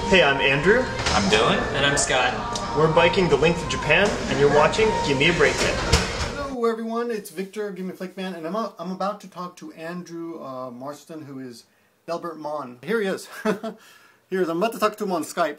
Hey, I'm Andrew. I'm Dylan. And I'm Scott. We're biking the length of Japan, and you're watching Give Me a Break It. Hello everyone, it's Victor, Give Me a Flick Man, and I'm about to talk to Andrew Marston, who is Delbert Mon. Here he is. Here he is. I'm about to talk to him on Skype.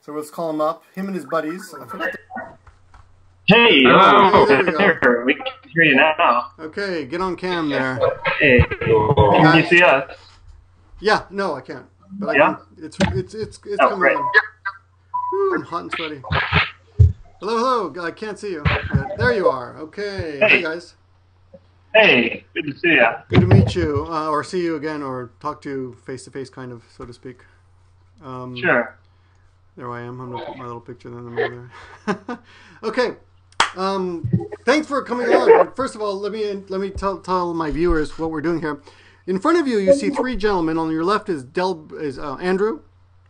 So let's call him up. Him and his buddies. I forgot to... Hey, hello. There we go. We can hear you now. Okay, get on cam there. Hey, can you see us? Yeah, no, I can't. But I Yeah? can, it's Oh, coming great. on. Woo, I'm hot and sweaty. Hello, hello. I can't see you. There you are. Okay. Hey. Hey guys. Hey, good to see you. Good to meet you, or see you again, or talk to you face to face, kind of, so to speak. Sure. There I am. I'm gonna put my little picture in the middle there. Okay. Thanks for coming on. First of all, let me tell my viewers what we're doing here. In front of you, you see three gentlemen. On your left is Andrew,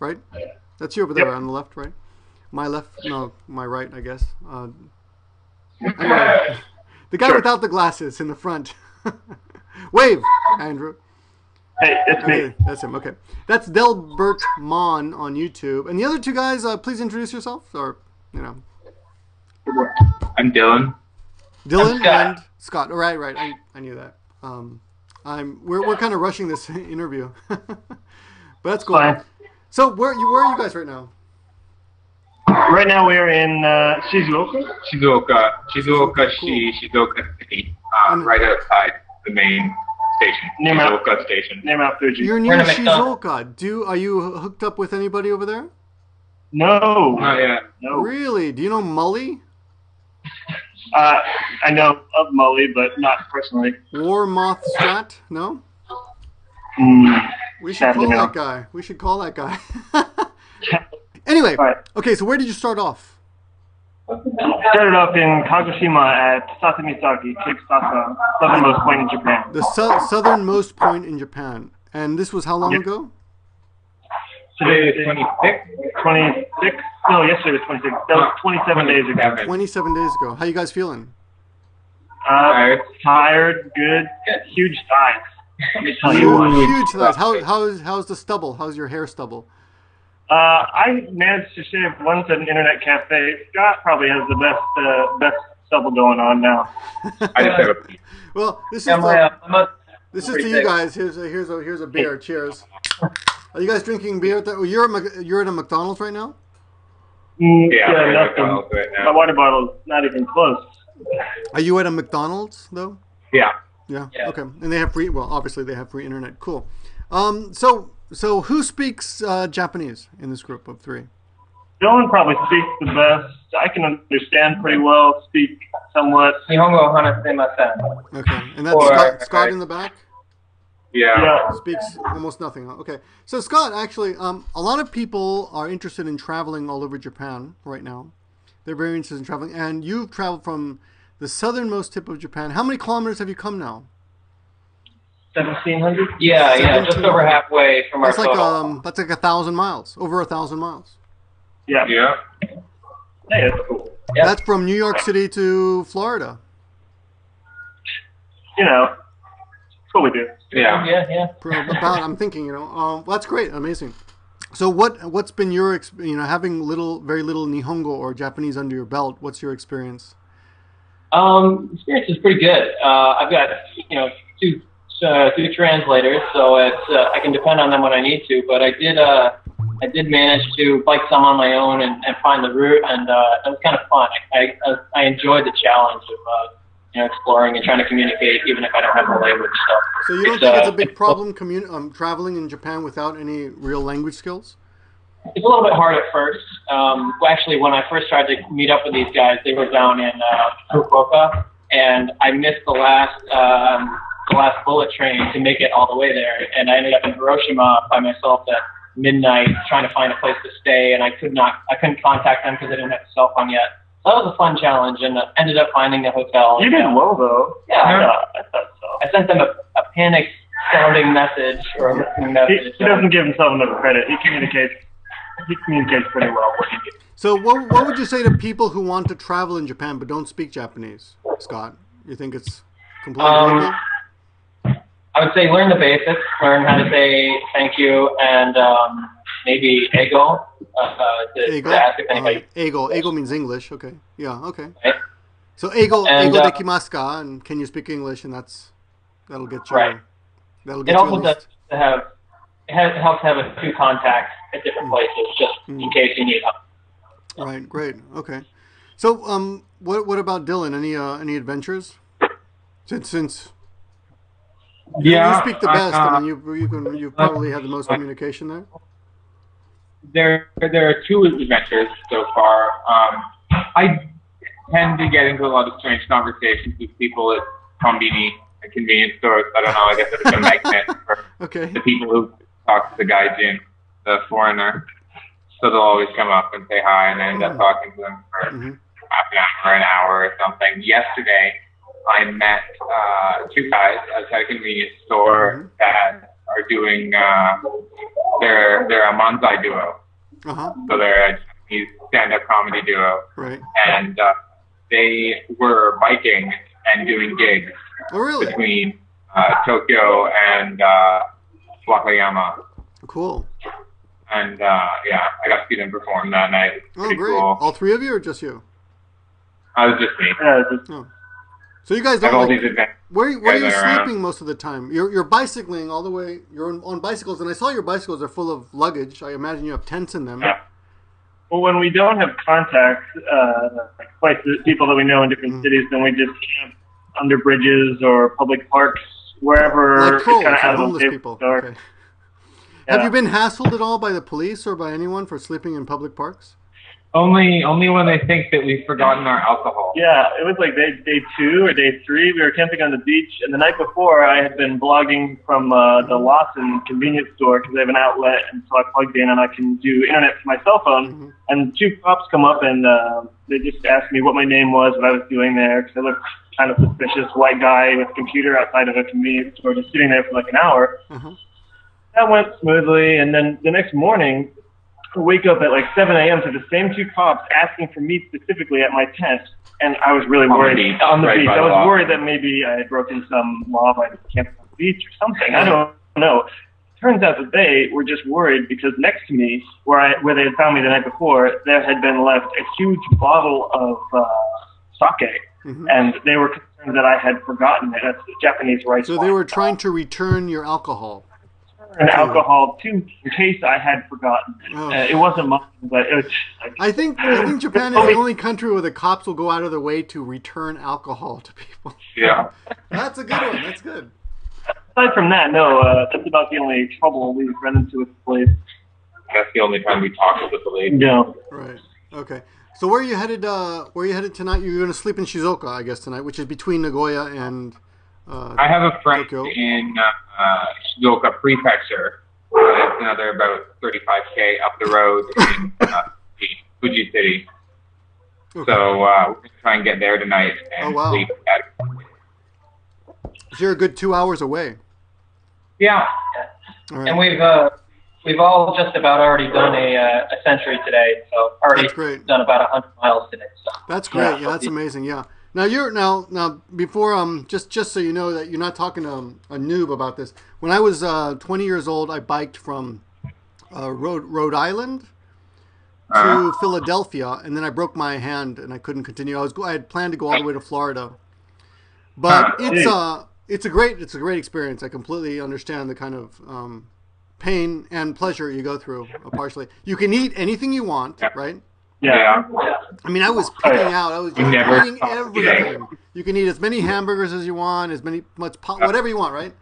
right? That's you over there on the left, right? My left, no, my right, I guess. Anyway, the guy without the glasses in the front. Wave, Andrew. Hey, it's me. Okay, that's him. Okay, that's Delbert Mon on YouTube. And the other two guys, please introduce yourselves, or you know. I'm Dylan. Dylan I'm Scott. and Scott. Oh, right. I knew that. We're kind of rushing this interview, but that's cool. Fine. So where are you guys right now? Right now we're in Shizuoka. Shizuoka Cool. Shizuoka City, right outside the main station, Near Mount- Shizuoka Station. Near Mount Fuji. You're We're near in a McDonald's. Shizuoka. Are you hooked up with anybody over there? No. Not yet. No. Really? Do you know Mully? I know of Mully, but not personally. War Moth Strat? No? Mm. We should Sadly, call no. that guy. We should call that guy. Anyway, All right. okay, so where did you start off? Started off in Kagoshima at Sasamisaki, Cape Sasa, southernmost point in Japan. The southernmost point in Japan. And this was how long Yep. ago? Today Today is is 26. 26? No, yesterday was 26. That was 27 days ago. 27 days ago. How you guys feeling? Tired, good, huge thighs. Let me tell you what. Huge thighs. How's the stubble? How's your hair stubble? I managed to shave once at an internet cafe. Scott probably has the best stubble going on now. I just have a Well, this is this is to pretty you thick. guys. Here's a beer. Cheers. Are you guys drinking beer? You're at a McDonald's right now. Yeah, we're in Nothing. McDonald's right My now. water bottle's not even close. Are you at a McDonald's though? Yeah. Yeah. Yeah. Okay. And they have free. Well, obviously they have free internet. Cool. So who speaks Japanese in this group of three? Dylan probably speaks the best. I can understand pretty well, speak somewhat. Nihongo hanasemasen. Okay. And that's Or- Scott in the back. Yeah. Yeah. Speaks almost nothing. Okay. So Scott, actually, a lot of people are interested in traveling all over Japan right now. They're very interested in traveling, and you've traveled from the southernmost tip of Japan. How many kilometers have you come now? 1,700? Yeah, just 17. over halfway from our That's like total. that's like 1,000 miles, over 1,000 miles. Yeah. Yeah. Hey, that's cool. Yep. That's from New York City to Florida. You know, that's what we do. Yeah. Yeah. About, I'm thinking, that's great, amazing. So what's been your having very little Nihongo or Japanese under your belt? What's your experience? Experience is pretty good. I've got two translators, so it's I can depend on them when I need to. But I did manage to bike some on my own and find the route, and it was kind of fun. I enjoyed the challenge of exploring and trying to communicate, even if I don't have the language. So you don't think it's a big problem traveling in Japan without any real language skills? It's a little bit hard at first. Actually, when I first tried to meet up with these guys, they were down in Fukuoka, and I missed the last bullet train to make it all the way there, and I ended up in Hiroshima by myself at midnight trying to find a place to stay, and I couldn't contact them because I didn't have a cell phone yet. So that was a fun challenge, and ended up finding a hotel. You did well, though. Yeah, I thought so. I sent them a panic sounding message or a listening message. He doesn't give himself enough credit. He communicates pretty well. So what would you say to people who want to travel in Japan but don't speak Japanese, Scott? You think it's completely doable? I would say learn the basics, learn how to say thank you, and maybe ego, Ego? to ask if anybody. Ego. Ego means English. Okay. Yeah. Okay. Right? So ego And, dekimasu ka, and can you speak English? And that'll get you. Right. That'll It get you also at does least. to have. It helps to have a few contacts at different places, just in case you need help. Right. Great. Okay. So, what about Dylan? Any adventures? Since you speak the best, I mean, you probably have the most communication there. There are two adventures so far. I tend to get into a lot of strange conversations with people at Konbini and convenience stores. I don't know. I guess it's a magnet for Okay. the people who talk to the gaijin, the foreigner. So they'll always come up and say hi, and I end up talking to them for half an hour or something. Yesterday, I met two guys at a convenience store that are doing they're a manzai duo. So they're a Japanese stand-up comedy duo. Right. And they were biking and doing gigs between Tokyo and Wakayama. Cool. And yeah, I got to see them perform that night. Great. Cool. All three of you, or just you? I was just me. Oh. So you guys I have all don't these events. where are you around. sleeping most of the time? You're bicycling all the way. You're on bicycles, and I saw your bicycles are full of luggage. I imagine you have tents in them. Yeah. Well, when we don't have contacts, like places, people that we know in different cities, then we just camp under bridges or public parks, wherever Like trolls, kind of out of homeless the people. dark. Okay. Yeah. Have you been hassled at all by the police or by anyone for sleeping in public parks? Only when they think that we've forgotten our alcohol. Yeah, it was like day 2 or day 3. We were camping on the beach, and the night before I had been blogging from the Lawson convenience store because they have an outlet, and so I plugged in and I can do internet from my cell phone. And 2 cops come up and they just asked me what my name was, what I was doing there, because I looked kind of suspicious, white guy with a computer outside of a convenience store just sitting there for like an hour. That went smoothly, and then the next morning, I wake up at like 7 a.m. to the same 2 cops asking for me specifically at my tent, and I was really worried. On the beach. I was worried that maybe I had broken some law by camping on the beach or something. I don't know. Turns out that they were just worried because next to me, where they had found me the night before, there had been left a huge bottle of sake, and they were concerned that I had forgotten it. That's the Japanese rice So wine. they were trying to return your alcohol. And alcohol too, in case I had forgotten. It wasn't mine, but it was. I think Japan is the only country where the cops will go out of their way to return alcohol to people. Yeah. That's a good one. That's good. Aside from that, no, that's about the only trouble we've run into with the police. That's the only time we talked with the police. No. Right. Okay. So where are you headed? Where are you headed tonight? You're going to sleep in Shizuoka, I guess, tonight, which is between Nagoya and. I have a friend Tokyo. in Shizuoka Prefecture. It's another about 35k up the road in Fuji City. Okay. So we're going to try and get there tonight and sleep at. So you're a good 2 hours away. Yeah. All right. And we've all just about already done a century today, so already done about 100 miles today. So. That's great. Yeah, that's amazing. Yeah. Now before just so you know that you're not talking to a noob about this. When I was 20 years old, I biked from Rhode Island to Philadelphia, and then I broke my hand and I couldn't continue. I had planned to go all the way to Florida, but it's a great experience. I completely understand the kind of pain and pleasure you go through. Partially, you can eat anything you want, right? Yeah. I mean, I was picking out. I was just eating everything. You can eat as many hamburgers as you want, whatever you want, right?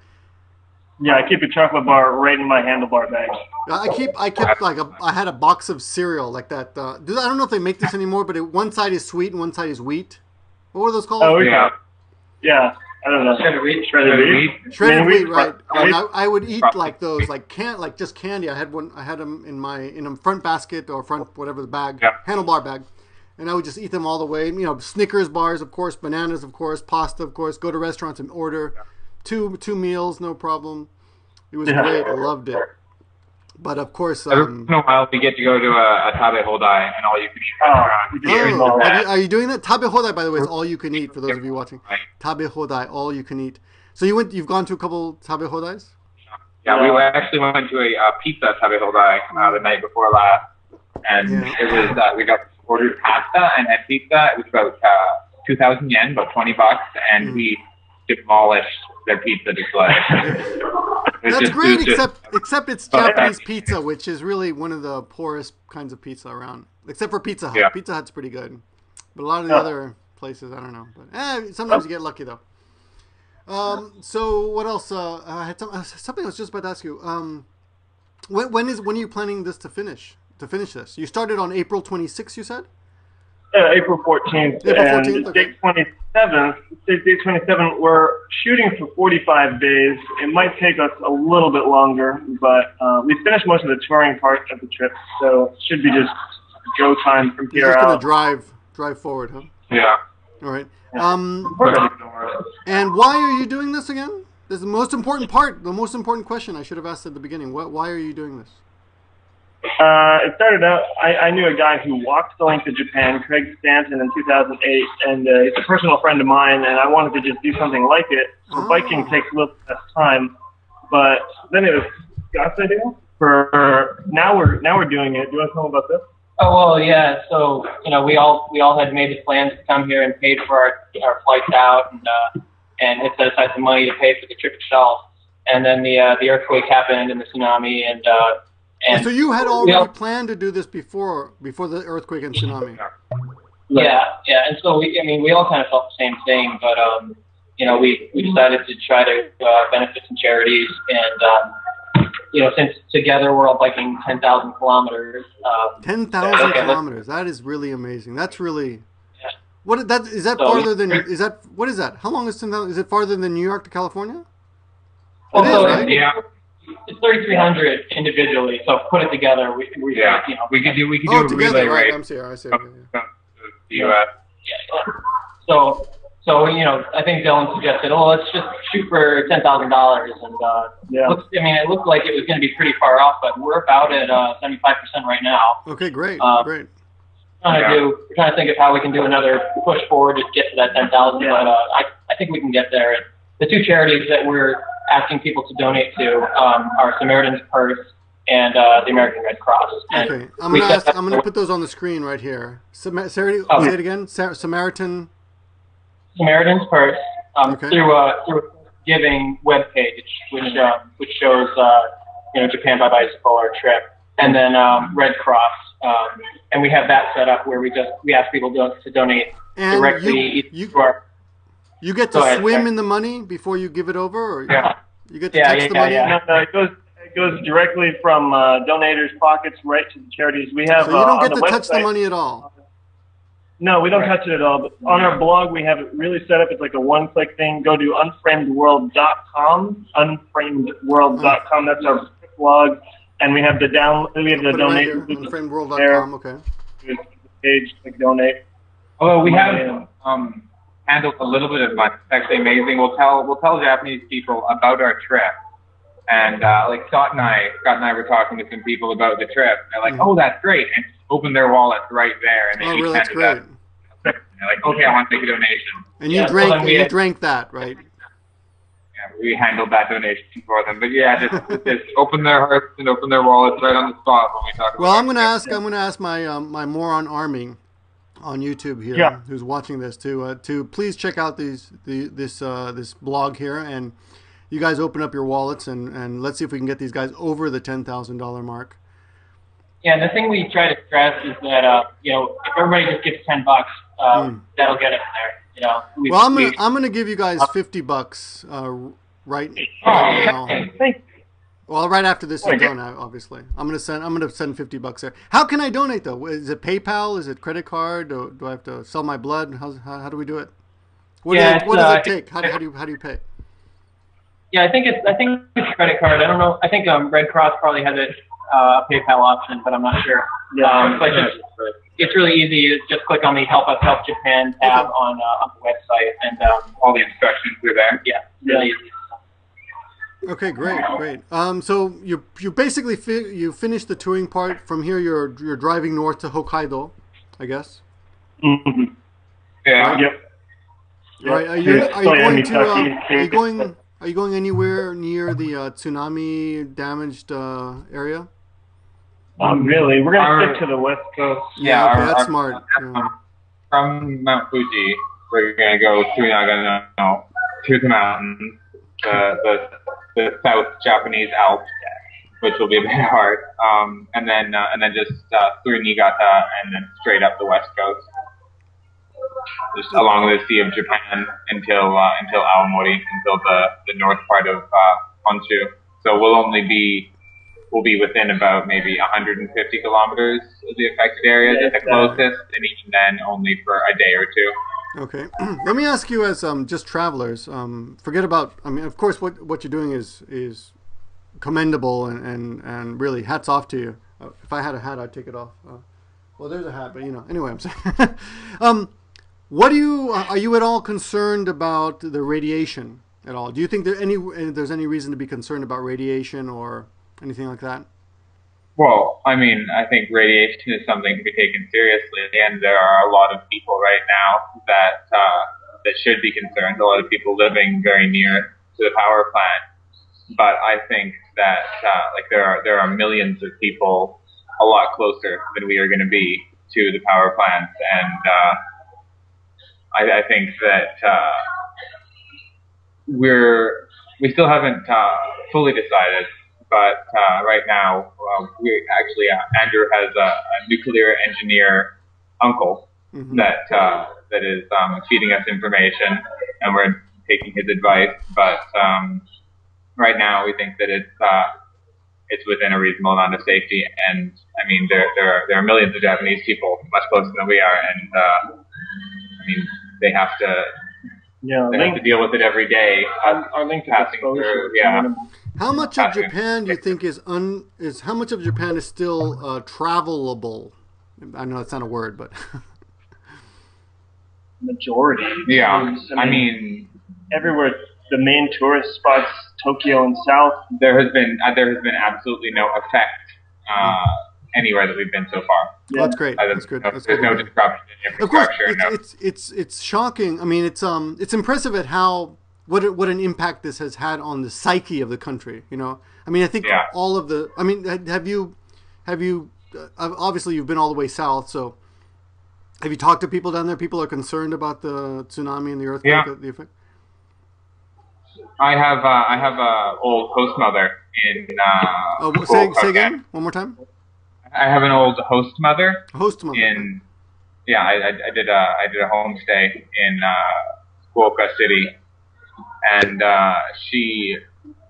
Yeah, I keep a chocolate bar right in my handlebar bag. I kept I had a box of cereal like that. I don't know if they make this anymore, but one side is sweet and one side is wheat. What were those called? Oh yeah. Yeah. I don't know. Shredded wheat. Shredded wheat, right? And I would eat like those, like just candy. I had them in a front basket or front whatever the bag, handlebar bag, and I would just eat them all the way. You know, Snickers bars, of course, bananas, of course, pasta, of course. Go to restaurants and order two meals, no problem. It was great. I loved it. But of course, every once in a while we get to go to a tabe hodai and all you can eat. Are you doing that? Tabe hodai, by the way, is all you can eat for those of you watching. Tabe hodai, all you can eat. So you've gone to a couple tabe hodais? Yeah, we actually went to a pizza Tabehodai the night before last, and it was we ordered pasta and had pizza. It was about 2,000 yen, about $20, and we demolished their pizza display. That's great, except it's Japanese pizza, which is really one of the poorest kinds of pizza around, except for Pizza Hut. Yeah. Pizza Hut's pretty good, but a lot of the other places, I don't know. But sometimes you get lucky though. So what else? I had something I was just about to ask you. When are you planning this to finish? To finish this, you started on April 26th. You said. April 14th. April 14th, and okay. Day 27, we're shooting for 45 days. It might take us a little bit longer, but we finished most of the touring part of the trip, so it should be just go time from here You're just out. gonna drive forward, huh? Yeah. All right. Yeah. And why are you doing this again? This is the most important part, the most important question I should have asked at the beginning. Why are you doing this? It started out, I knew a guy who walked the length of Japan, Craig Stanton, in 2008, and he's a personal friend of mine, and I wanted to just do something like it. So biking takes a little less time, but then it was Scott's idea. For now we're doing it. Do you want to tell me about this? Oh, well, yeah. So, we all had made the plans to come here and paid for our flights out and had set aside some money to pay for the trip itself. And then the earthquake happened and the tsunami and so you had already planned to do this before the earthquake and tsunami. Yeah. And so we all kind of felt the same thing, but we decided to try to benefit some charities, and since together we're all biking 10,000 kilometers. 10,000 kilometers. That is really amazing. That's really. What is that farther than? What is that? How long is 10,000? Is it farther than New York to California? Well, it is, right? Yeah. It's 3,300 individually, so put it together. We could do a together, relay right? race. I'm sorry, I see. The U.S. Yeah. So I think Dylan suggested, let's just shoot for $10,000, and it looked like it was going to be pretty far off, but we're about at 75% right now. Okay, great, great. We're trying to think of how we can do another push forward to get to that 10,000, but I think we can get there. The two charities that we're asking people to donate to are Samaritan's Purse and the American Red Cross. Okay, I'm gonna put those on the screen right here. Say it again. Samaritan's Purse okay. through a giving webpage, which shows Japan Bye Bye Polar Trip, and then Red Cross, and we have that set up where we ask people to donate and directly to our. You get to swim in the money before you give it over, or you get to touch the money. No, it goes directly from donators' pockets right to the charities. We have. So you don't get to website, touch the money at all. No, we don't touch it at all. But on our blog, we have it really set up. It's like a one-click thing. Go to unframedworld.com. Unframedworld.com. That's our blog, and we have the donate. Unframedworld.com. Okay. Page to donate. Although we have handled a little bit of money. It's actually amazing. We'll tell Japanese people about our trip, and like Scott and I were talking to some people about the trip. They're like, "Oh, that's great!" and open their wallets right there, and then really? That's great. And they're like, "Okay, I want to make a donation." And you drank that, right? Yeah, we handled that donation for them. But yeah, just open their hearts and open their wallets right on the spot when we talk. Well, I'm going to ask my my moron army on YouTube here, who's watching this, to please check out this blog here, and you guys open up your wallets and let's see if we can get these guys over the $10,000 mark. Yeah, and the thing we try to stress is that if everybody just gives $10, that'll get us there. Well, I'm gonna give you guys $50 right now. Thank you. Well, right after this is done, obviously. I'm gonna send $50 there. How can I donate though? Is it PayPal? Is it credit card? Do I have to sell my blood? How do we do it? What does it take? How do you pay? Yeah, I think it's credit card. I don't know. I think Red Cross probably has a PayPal option, but I'm not sure. But it's really easy. You just click on the Help Us Help Japan tab on the website, and all the instructions are there. Yeah, really easy. Okay, great. So you basically you finished the touring part. From here, you're driving north to Hokkaido, I guess. Mm-hmm. Yeah. Yep. Right. Are you Are you going anywhere near the tsunami damaged area? Not really. We're gonna stick to the west coast. Yeah, okay, that's smart. From Mount Fuji, we're gonna go through Nagano to the mountains, the South Japanese Alps, which will be a bit hard, and then just through Niigata and then straight up the west coast, just along the Sea of Japan until Aomori, until the north part of Honshu. So we'll be within about maybe 150 kilometers of the affected areas at the closest, and even then only for a day or two. Okay. Let me ask you, as just travelers, forget about. I mean, of course, what you're doing is commendable and really hats off to you. If I had a hat, I'd take it off. Well, there's a hat, but anyway, I'm saying. Are you at all concerned about the radiation at all? Do you think there's any reason to be concerned about radiation or anything like that? Well, I mean, I think radiation is something to be taken seriously, and there are a lot of people right now that should be concerned. A lot of people living very near to the power plant, but I think that there are millions of people a lot closer than we are going to be to the power plant, and I think that we still haven't fully decided. But right now, Andrew has a nuclear engineer uncle that is feeding us information, and we're taking his advice. But right now, we think that it's within a reasonable amount of safety. And I mean, there are millions of Japanese people much closer than we are, and I mean, they have to deal with it every day. Our link to passing through, How much of Japan do you think is how much of Japan is still travelable? I know that's not a word, but majority. Yeah, I mean everywhere. The main tourist spots, Tokyo and South. There has been absolutely no effect anywhere that we've been so far. Yeah. That's great. That's good. There's no disruption in infrastructure. Of course, it's shocking. I mean, it's impressive at how. What an impact this has had on the psyche of the country, I mean, I think all of the. I mean, have you? Obviously, you've been all the way south, so have you talked to people down there? People are concerned about the tsunami and the earthquake. Yeah. The effect. I have a old host mother in. Say again. One more time. I have an old host mother. Host mother. I did a homestay in Fukuoka City. And she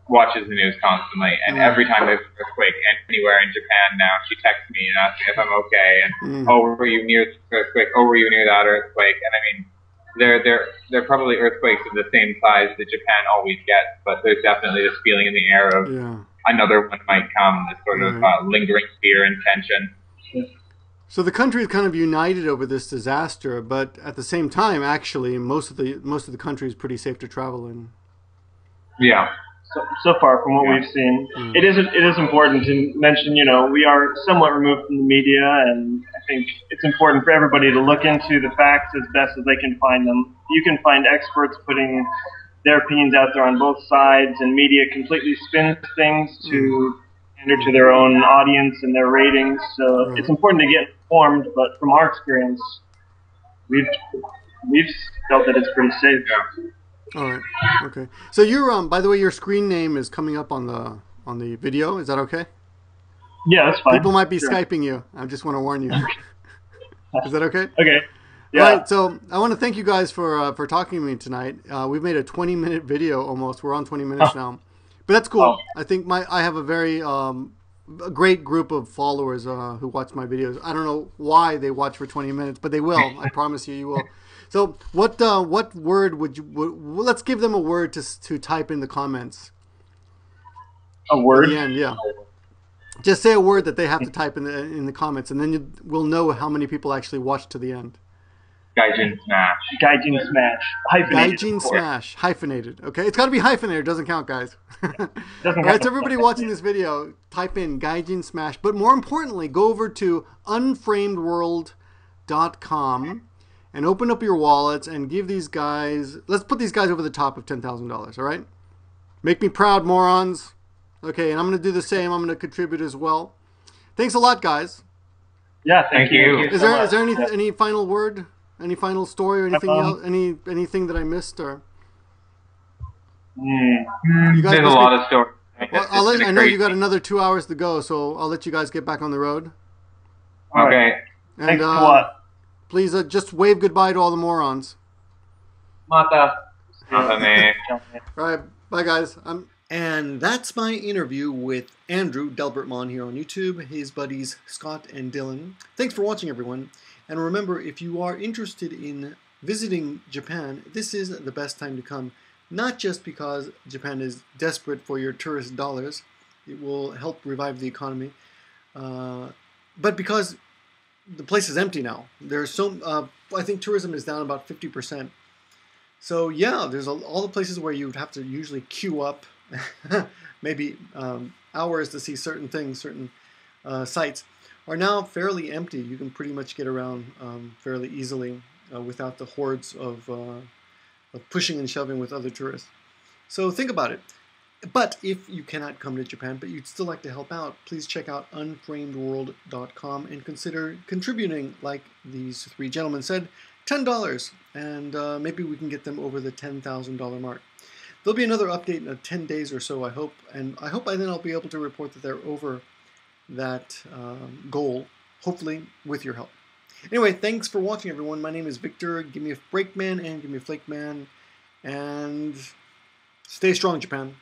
watches the news constantly, and every time there's an earthquake anywhere in Japan now, she texts me and asks me if I'm okay, and were you near this earthquake? Were you near that earthquake? And I mean, they're probably earthquakes of the same size that Japan always gets, but there's definitely this feeling in the air of another one might come, this sort of lingering fear and tension. So the country is kind of united over this disaster, but at the same time, actually, most of the country is pretty safe to travel in. Yeah. So far, from what we've seen, it is important to mention. We are somewhat removed from the media, and I think it's important for everybody to look into the facts as best as they can find them. You can find experts putting their opinions out there on both sides, and media completely spins things to pander to their own audience and their ratings. So it's important to get informed, but from our experience, we've felt that it's pretty safe. All right. Okay. So your by the way, your screen name is coming up on the video. Is that okay? Yeah, that's fine. People might be Skyping you. I just want to warn you. Is that okay? Okay. Yeah. All right. So I want to thank you guys for talking to me tonight. We've made a 20-minute video almost. We're on 20 minutes now. But that's cool. I think I have a very a great group of followers who watch my videos. I don't know why they watch for 20 minutes, but they will. I promise you will. So what word would you? Let's give them a word to type in the comments. A word? At the end, yeah. Just say a word that they have to type in the comments, and then we'll know how many people actually watched to the end. Gaijin Smash. Gaijin Smash. Hyphenated. Gaijin Smash. Hyphenated. Okay, it's got to be hyphenated. It doesn't count, guys. Doesn't All right, so everybody watching this video, type in Gaijin Smash. But more importantly, go over to unframedworld.com and open up your wallets and give these guys. Let's put these guys over the top of $10,000. All right. Make me proud, morons. Okay, and I'm going to do the same. I'm going to contribute as well. Thanks a lot, guys. Yeah, thank you. Is there any final word, any final story, or anything else, anything that I missed, or? You guys There's a lot of stories. Well, I know you got another 2 hours to go, so I'll let you guys get back on the road. Okay. And Thanks a lot. please just wave goodbye to all the morons. Mata. All right, bye guys. And that's my interview with Andrew Delbertmon here on YouTube, his buddies Scott and Dylan. Thanks for watching, everyone. And remember, if you are interested in visiting Japan, this is the best time to come. Not just because Japan is desperate for your tourist dollars, it will help revive the economy, but because the place is empty now. There's I think tourism is down about 50%. So yeah, there's all the places where you would have to usually queue up, maybe hours to see certain things, certain sites, are now fairly empty. You can pretty much get around fairly easily without the hordes of pushing and shoving with other tourists. So think about it. But if you cannot come to Japan, but you'd still like to help out, please check out unframedworld.com and consider contributing, like these three gentlemen said, $10, and maybe we can get them over the $10,000 mark. There'll be another update in 10 days or so, I hope, and I hope by then I'll be able to report that they're over that goal, hopefully with your help. Anyway, thanks for watching, everyone. My name is Victor. Give me a break, man, and give me a flake, man. And stay strong, Japan.